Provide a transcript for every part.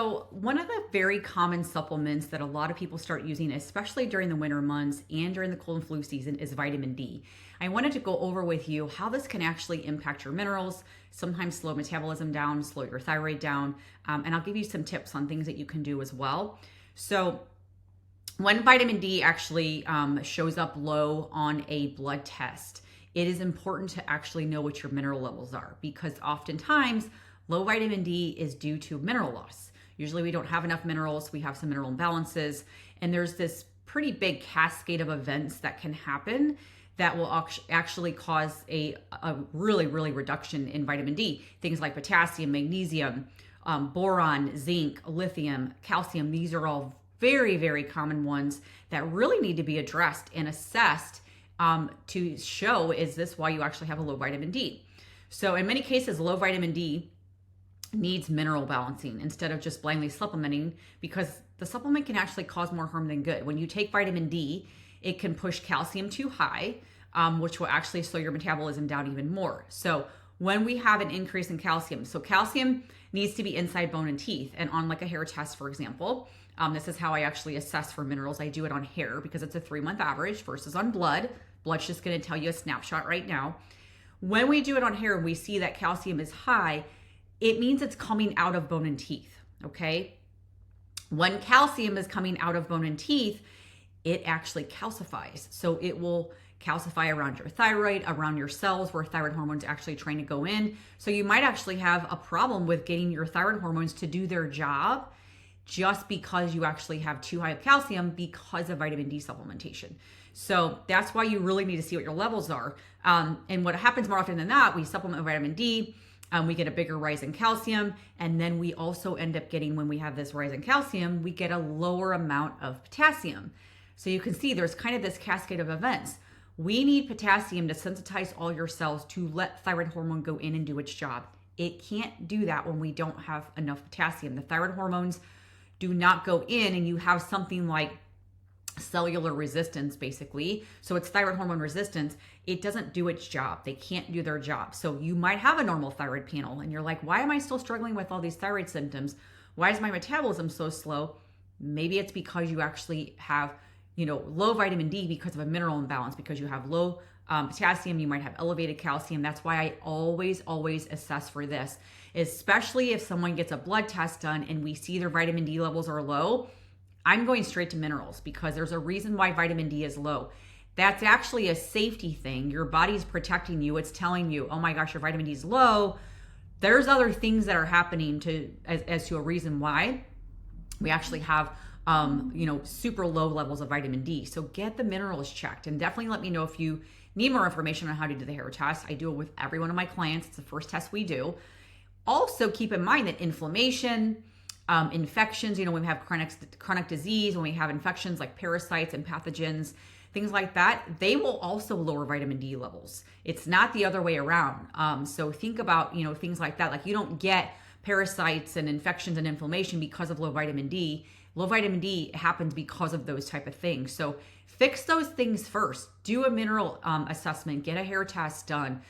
So, one of the very common supplements that a lot of people start using, especially during the winter months and during the cold and flu season, is vitamin D. I wanted to go over with you how this can actually impact your minerals, sometimes slow metabolism down, slow your thyroid down, and I'll give you some tips on things that you can do as well. So, when vitamin D actually shows up low on a blood test, it is important to actually know what your mineral levels are because oftentimes low vitamin D is due to mineral loss. Usually we don't have enough minerals, we have some mineral imbalances, and there's this pretty big cascade of events that can happen that will actually cause a really reduction in vitamin D. Things like potassium, magnesium, boron, zinc, lithium, calcium. These are all very common ones that really need to be addressed and assessed to show, is this why you actually have a low vitamin D? So in many cases, low vitamin D needs mineral balancing instead of just blindly supplementing, because the supplement can actually cause more harm than good. When you take vitamin D, it can push calcium too high, which will actually slow your metabolism down even more. So when we have an increase in calcium, so calcium needs to be inside bone and teeth, and on like a hair test, for example, this is how I actually assess for minerals. I do it on hair because it's a 3-month average versus on blood. Blood's just going to tell you a snapshot right now. When we do it on hair and we see that calcium is high, it means it's coming out of bone and teeth, okay? When calcium is coming out of bone and teeth, it actually calcifies. So it will calcify around your thyroid, around your cells where thyroid hormones actually trying to go in. So you might actually have a problem with getting your thyroid hormones to do their job just because you actually have too high of calcium because of vitamin D supplementation. So that's why you really need to see what your levels are. And what happens more often than not, we supplement with vitamin D, we get a bigger rise in calcium, and then we also end up getting, when we have this rise in calcium, we get a lower amount of potassium. So you can see there's kind of this cascade of events. We need potassium to sensitize all your cells to let thyroid hormone go in and do its job. It can't do that when we don't have enough potassium. The thyroid hormones do not go in, and you have something like cellular resistance, basically. So it's thyroid hormone resistance. It doesn't do its job. They can't do their job. So you might have a normal thyroid panel and you're like, why am I still struggling with all these thyroid symptoms? Why is my metabolism so slow? Maybe it's because you actually have, low vitamin D because of a mineral imbalance, because you have low potassium, you might have elevated calcium. That's why I always assess for this, especially if someone gets a blood test done and we see their vitamin D levels are low. I'm going straight to minerals because there's a reason why vitamin D is low. That's actually a safety thing. Your body's protecting you. It's telling you, oh my gosh, your vitamin D is low. There's other things that are happening as to a reason why we actually have super low levels of vitamin D. So get the minerals checked, and definitely let me know if you need more information on how to do the hair test. I do it with every one of my clients. It's the first test we do. Also keep in mind that inflammation, infections, when we have chronic disease, when we have infections like parasites and pathogens, things like that, they will also lower vitamin D levels. It's not the other way around. So think about, things like that. Like you don't get parasites and infections and inflammation because of low vitamin D. Low vitamin D happens because of those type of things. So fix those things first. Do a mineral assessment, get a hair test done.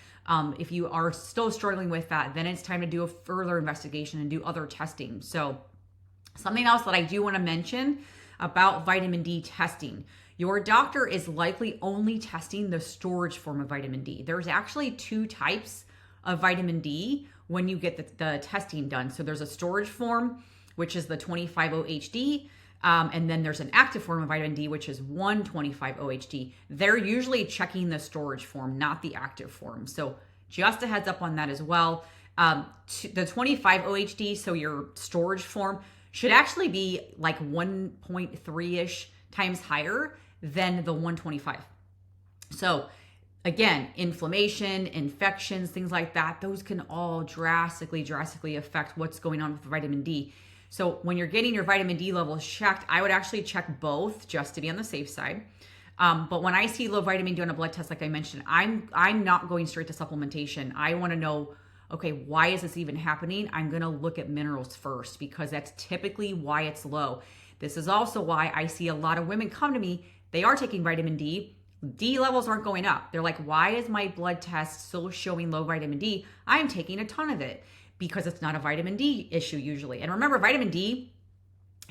If you are still struggling with that, then it's time to do a further investigation and do other testing. So something else that I do want to mention about vitamin D testing. Your doctor is likely only testing the storage form of vitamin D. There's actually 2 types of vitamin D when you get the testing done. So there's a storage form, which is the 25-OHD, and then there's an active form of vitamin D, which is 125-OHD. They're usually checking the storage form, not the active form. So just a heads up on that as well. The 25-OHD, so your storage form, should actually be like 1.3-ish times higher than the 125. So again, inflammation, infections, things like that, those can all drastically affect what's going on with vitamin D. So when you're getting your vitamin D levels checked, I would actually check both just to be on the safe side. But when I see low vitamin D on a blood test, like I mentioned, I'm not going straight to supplementation. I want to know, okay, why is this even happening? I'm going to look at minerals first because that's typically why it's low. This is also why I see a lot of women come to me. They are taking vitamin D. D levels aren't going up. They're like, why is my blood test still showing low vitamin D? I'm taking a ton of it. because it's not a vitamin D issue usually. And remember, vitamin D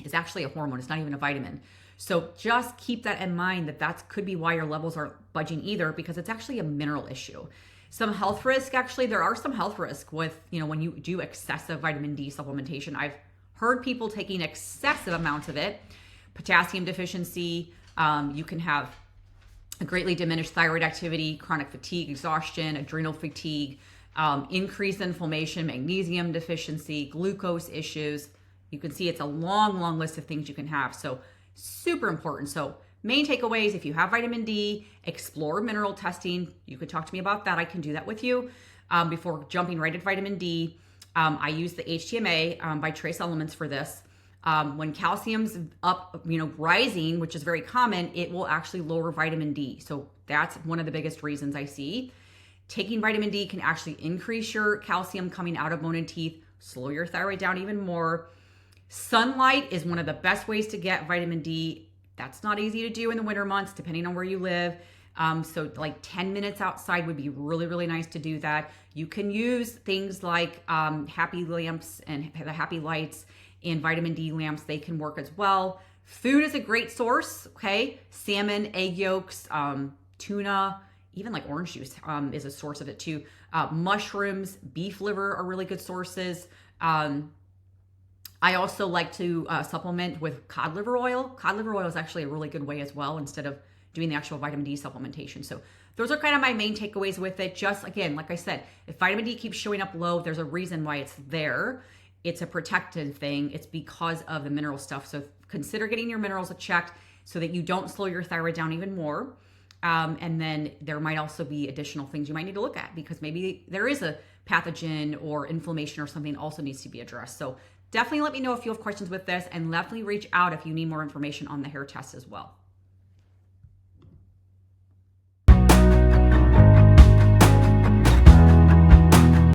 is actually a hormone. It's not even a vitamin. So just keep that in mind, that could be why your levels aren't budging either, because it's actually a mineral issue. Some health risk, actually, there are some health risk with, when you do excessive vitamin D supplementation. I've heard people taking excessive amounts of it. Potassium deficiency, you can have a greatly diminished thyroid activity, chronic fatigue, exhaustion, adrenal fatigue, increased inflammation, magnesium deficiency, glucose issues. You can see it's a long, long list of things you can have. So super important. So main takeaways, if you have vitamin D, explore mineral testing. You could talk to me about that. I can do that with you. Before jumping right at vitamin D, I use the HTMA by Trace Elements for this. When calcium's up, rising, which is very common, it will actually lower vitamin D. So that's one of the biggest reasons I see. Taking vitamin D can actually increase your calcium coming out of bone and teeth, slow your thyroid down even more. Sunlight is one of the best ways to get vitamin D. That's not easy to do in the winter months, depending on where you live. So like 10 minutes outside would be really, really nice to do that. You can use things like happy lamps and the happy lights and vitamin D lamps. They can work as well. Food is a great source, okay? Salmon, egg yolks, tuna, even like orange juice is a source of it too. Mushrooms, beef liver are really good sources. I also like to supplement with cod liver oil. Cod liver oil is actually a really good way as well, instead of doing the actual vitamin D supplementation. So those are kind of my main takeaways with it. Just again, like I said, if vitamin D keeps showing up low, there's a reason why it's there. It's a protective thing. It's because of the mineral stuff. So consider getting your minerals checked so that you don't slow your thyroid down even more. And then there might also be additional things you might need to look at, because maybe there is a pathogen or inflammation or something also needs to be addressed. So definitely let me know if you have questions with this, and definitely reach out if you need more information on the hair test as well.